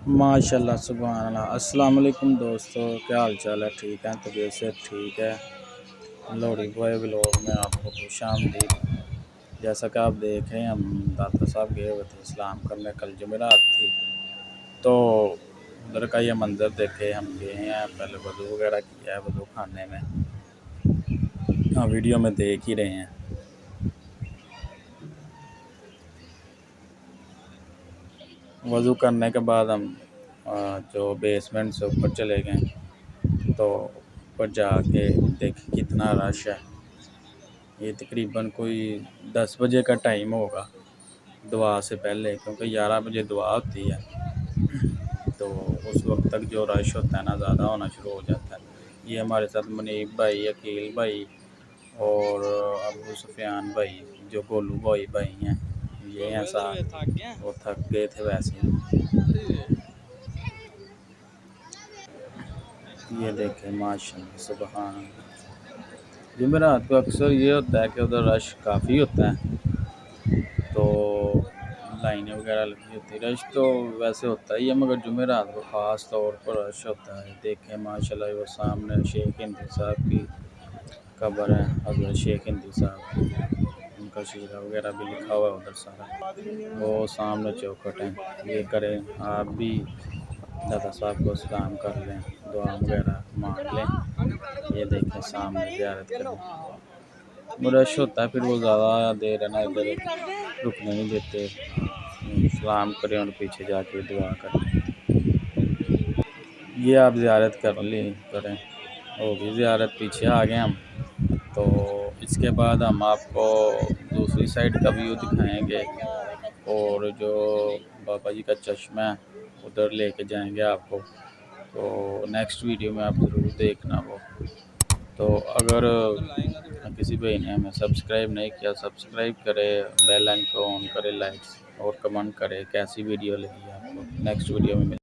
माशाल्लाह सुभान अल्लाह। अस्सलाम वालेकुम दोस्तों, क्या हाल चाल है? ठीक है, तबीयत से ठीक है। लोहड़ी बॉय व्लॉग में आपको खुशामदीद। जैसा कि आप देख रहे हैं, हम दाता साहब गए हुए थे इस्लाम करने, कल जुमेरात थी। तो उधर का ये मंज़र देखे हम गए हैं। पहले वज़ू वगैरह किया है, वज़ू खाने में हाँ वीडियो में देख ही रहे हैं। वज़ू करने के बाद हम जो बेसमेंट से ऊपर चले गए, तो ऊपर जाके देखें कितना रश है। ये तकरीबन कोई 10 बजे का टाइम होगा, दुआ से पहले, क्योंकि 11 बजे दुआ होती है। तो उस वक्त तक जो रश होता है ना, ज़्यादा होना शुरू हो जाता है। ये हमारे साथ मुनीब भाई, अकील भाई और अबू सुफियान भाई, जो गोलू भाई भाई हैं, ये हैं साथ। वो थक गए थे वैसे ही। ये देखें माशाल्लाह सुभान अल्लाह। जुमेरात को अक्सर ये होता है कि उधर रश काफ़ी होता है, तो लाइनें वगैरह लगी होती है। रश तो वैसे होता ही है, मगर जुमेरात को ख़ास तौर पर रश होता है। देखें माशाल्लाह, वो सामने शेख हिंदी साहब की कब्र है, हज़रत शेख हिंदी साहब, उनका शीरा वगैरह भी लिखा हुआ है उधर सारा। वो सामने चौखट है। ये करें आप भी, दादा साहब को सलाम कर लें, दुआ वगैरह मांग लें। ये देखें सामने ज़ियारत करें। वो रश होता है, फिर वो ज़्यादा देर है ना इधर रुकने नहीं देते। सलाम करें और पीछे जाके दुआ करें। ये आप ज़ियारत कर ली करें, होगी ज़ियारत। पीछे आ गए हम, तो इसके बाद हम आपको दूसरी साइड का व्यू दिखाएंगे, और जो बाबा जी का चश्मा है उधर लेके जाएंगे आपको। तो नेक्स्ट वीडियो में आप ज़रूर देखना वो। तो अगर किसी भाई ने हमें सब्सक्राइब नहीं किया, सब्सक्राइब करें, बेल आइकन को ऑन करें, लाइक्स और कमेंट करें कैसी वीडियो लगी आपको। नेक्स्ट वीडियो में